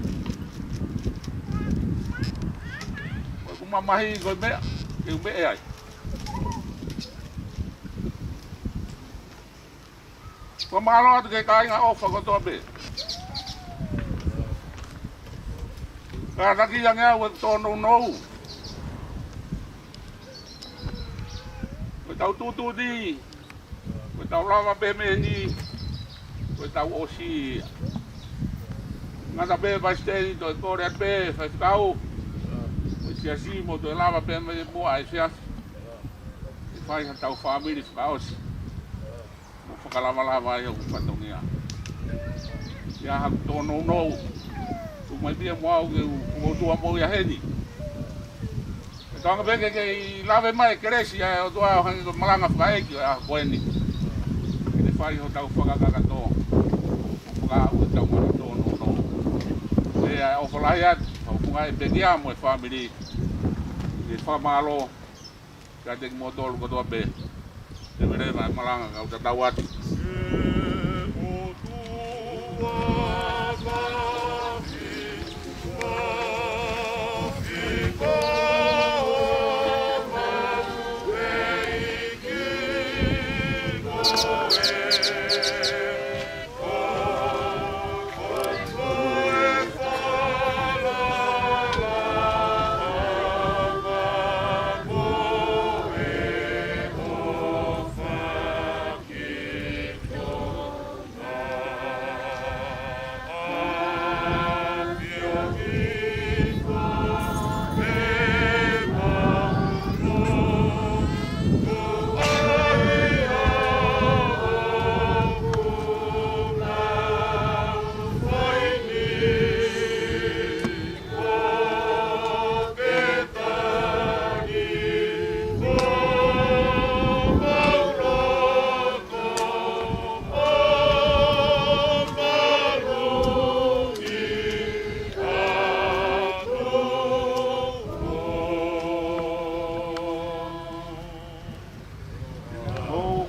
Ko mamahi ko me ai. Ko malo te kai nga ofa ko to be. Ka taki yang e o to no. Ko tau tu di. Ko tau lava pe me ni. Ko tau osi. Ngata pe pastel to kore pe fa kau. Ko si mo to lava pe me mo ai sia. Fai tau family kaos. Mo fakalama yo patongia. Ya ha to no. Ko mai dia mo au ke mo to mo ya heni. Kanga beke ke lave mai kresi ya o toa hangi ko malanga fai ki a koeni. Ke fai ho tau whakakaka tō. whaka ua tau mara tōno no. E o whalai atu, au kunga e pengia mo e whamiri. E whamalo, ka te mo tōlu kotoa pe. Te mere mai malanga kau ta tau atu.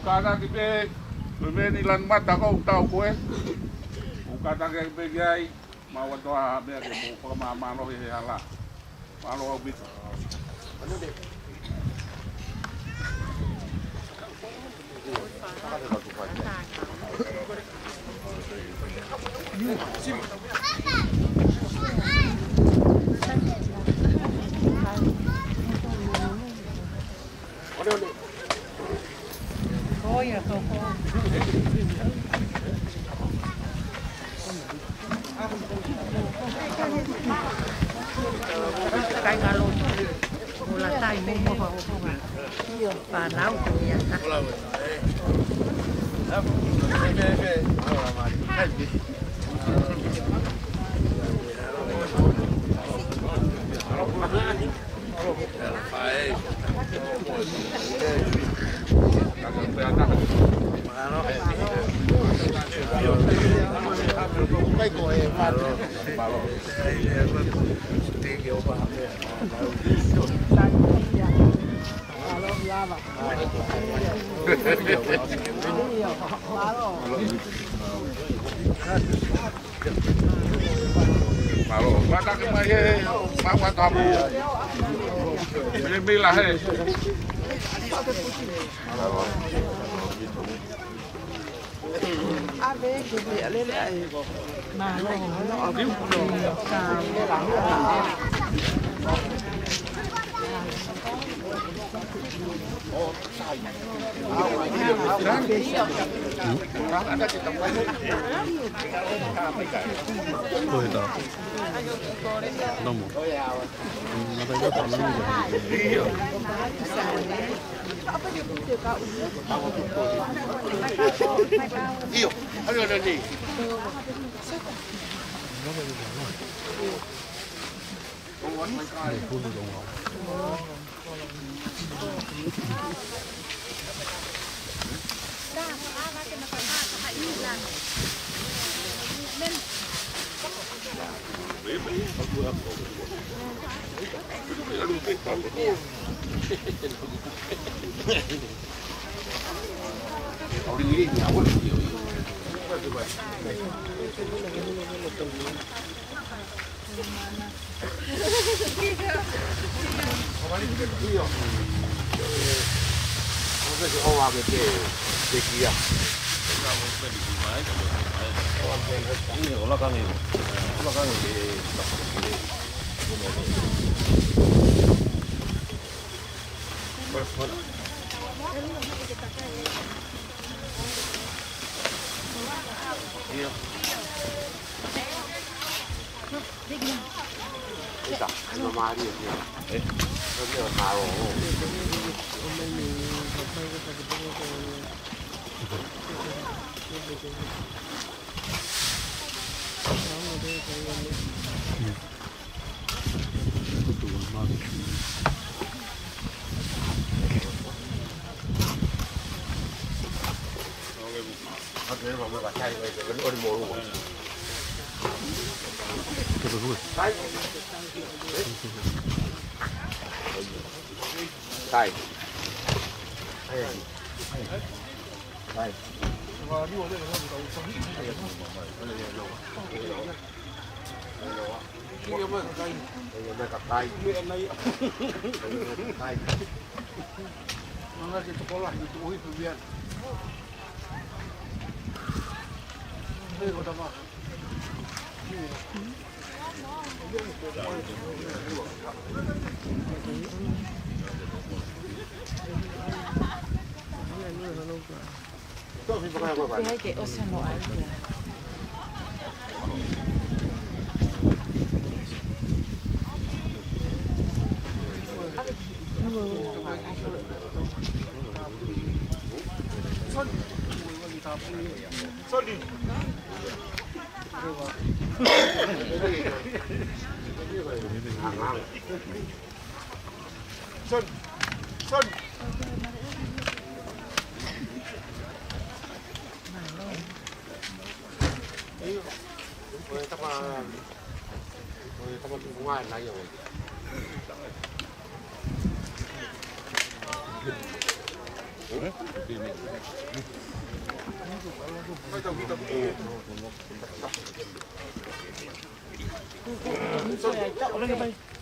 Kana ki pe meni lan mata ko tau koe. O kata ke pe gai ma wa toa be ke mo ko ma no he hala. Ma lo bit. Anu de. Olha, tô cái gà lộn, là tay mua vào và nấu cùng nhau. Malo, mata ke mai ma wa tabu. Ini lah he. Ave que le mà nó Io, allora lì. Okay, Ito ba hul? Tay. Hay que océano ahí.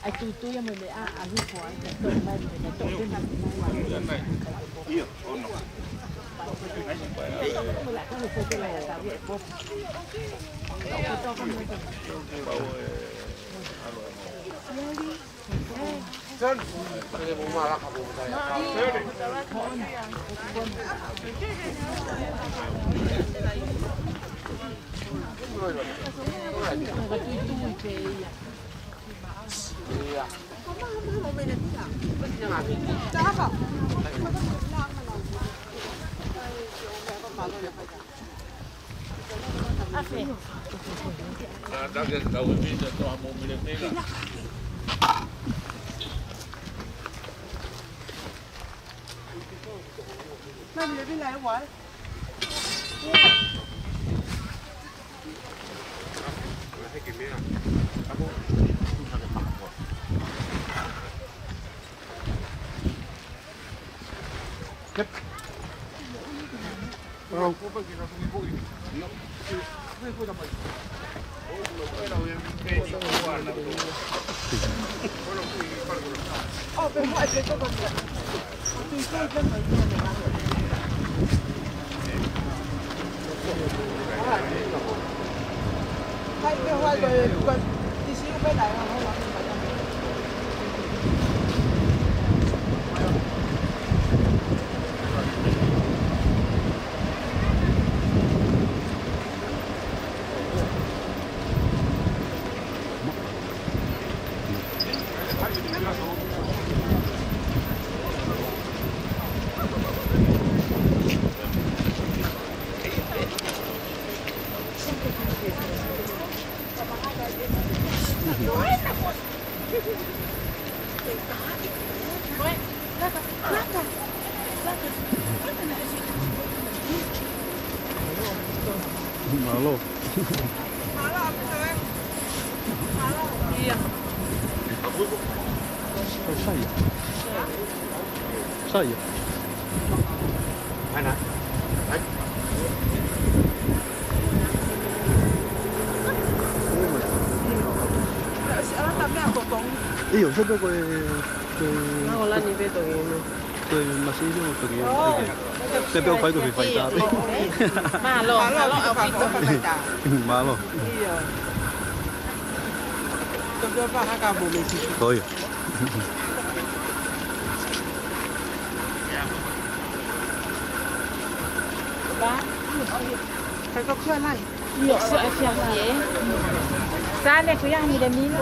Ai tu ya me a hu ko ai to mai me to de na mai io no la ko ko ke la ta bi po to ko me Sen, ada mau malah kamu Mai đi bên này quá. Bên ngoài kia có con gì? Tùy tôi bên ngoài kia này. Hai cái hoa rồi còn đi xíu bên này không có. Malo. Saya. Saya. Mana? Iyo, siya ko Wala ni Beto yun. tôi mà sử dụng từ cái tôi biết phải tôi phải ta đấy Malo ở phía trong phải ta. malo Tôi biết phải hai cái bộ mình chỉ. thôi Ba. Phải có chuyện này. Nhiều sự việc gì? Ra này cứ làm gì để mình.